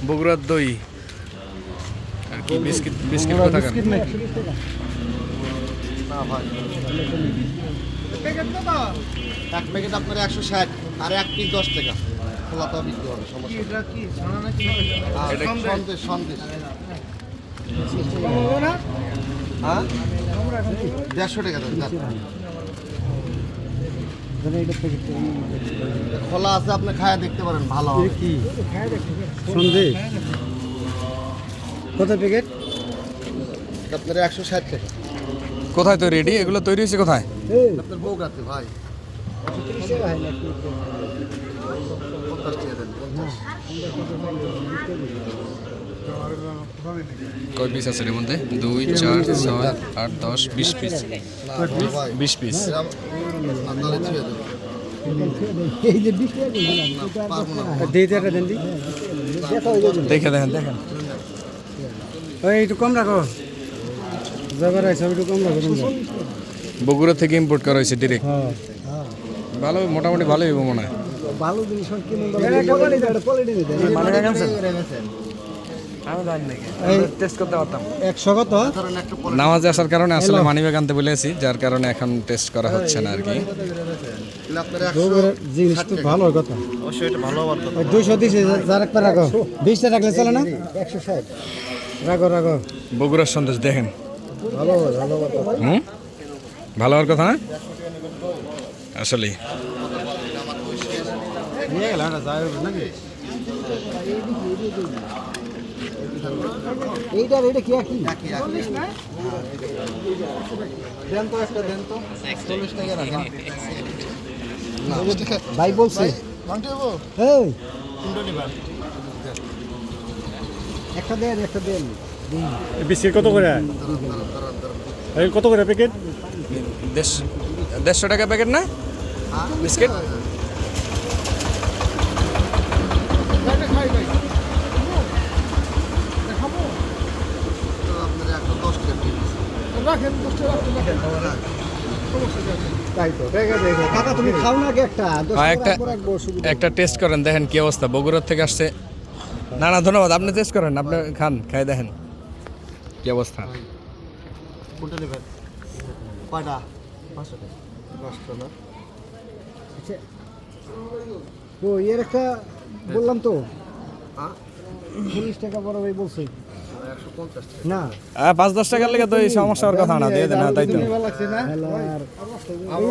বগুড়ার দই আর কি বিস্কিট বিস্কিট কোথা নাকি না ভাই এক প্যাকেট আপনার 160 আর এক পিস 10 টাকা খোলা তো বিক্রি হবে সমস্যা এটা কি ছানা নাকি এটা সন্দেশ সন্দেশ হ্যাঁ 150 টাকা দেন খোলা আছে আপনি খায়া দেখতে পারেন ভালো হবে কি সন্দেশ কত প্যাকেট আপনার 160 টাকা কোথায় তৈরি রেডি এগুলো তৈরি হয়েছে কোথায় আপনার বউগাতে ভাই 50 টাকা দেন 50 কয় পিস আছে এর মধ্যে 2 4 6 8 10 20 পিস 20 পিস আপনারা ছেড়ে দেন এই যে দেখে দেখেন ওই একটু কম রাখো যাবার আছে একটু কম রাখো বগুড়া থেকে ইম্পোর্ট করা হয়েছে ডিরেক্ট হ্যাঁ ভালো মোটামুটি ভালোই হবে মনে হয় ভালো জিনিস কিনুন টেস্ট করতে পারতাম 100 কত নামাজে আসার কারণে আসলে মানিব্যাগ আনতে বলেছি যার কারণে এখন টেস্ট করা হচ্ছে না আর কি জিনিস তো ভালো কথা অবশ্যই এটা ভালো হওয়ার কথা 200 দিছে যার একটা রাখো 20টা রাখলে চলে না 160 রাখো বগুড়ার সন্দেশ দেখেন ভালো ভালো হওয়ার কথা না আসলে নিয়ে গেল না যায় নাকি এইটা কি দেন তো একটা দেন তো 40 টাকা রাখেন ভাই বলছে মানতে হবো এই কোনটা নিবেন একটা দেন বিস্কিট কত করে কত করে প্যাকেট 150 টাকা প্যাকেট না বিস্কিট কাকা তুমি খাও না একটা একটা টেস্ট করেন দেখেন কি অবস্থা বগুড়ার থেকে আসছে না ধন্যবাদ আপনি টেস্ট করেন আপনি খান খাই দেখেন কি অবস্থা কোনটা নেবেন কয়টা 500 টাকা 10টা না ও এর একটা বললাম তো হ্যাঁ 40 টাকা বড় ভাই বলছে 150 টাকা না 5-10 টাকার লেগে তো এই সমস্যার কথা না দিয়ে দেন তাই তো লাগছে না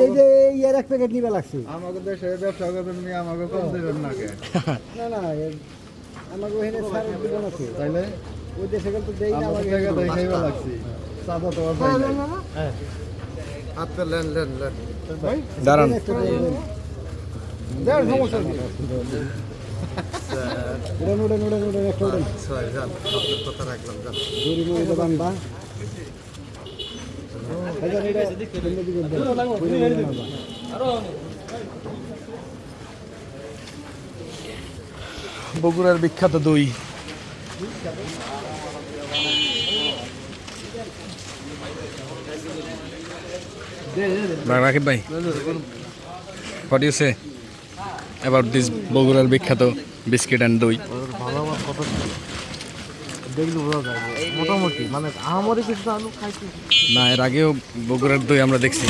এই যে এর এক প্যাকেট নিবা লাগছে আমাকে দেশে ব্যবসা করবেন নি আমাকে কম দেবেন না কে না আমাকে ওখানে ছাড় দিব না কি তাইলে ওই দেশে গেল তো দেই না আমাকে টাকা দেখাইবা লাগছে সাদা তো ভাই হ্যাঁ আপনি লেন ভাই দাঁড়ান দেড় সমস্যা উড়ান একটা উড়ান সরি যান আপনার কথা রাখলাম যান জরি মরি দোকান বা বগুড়ার বিখ্যাত দই রাকিব ভাই what do you say about this বগুড়ার বিখ্যাত বিস্কিট এন্ড দই ভালো আমার কথা দেখলে বোঝা যায় মোটামুটি মানে আমারই কিছু আলু খাইছি না এর আগেও বগুড়ার দই আমরা দেখছি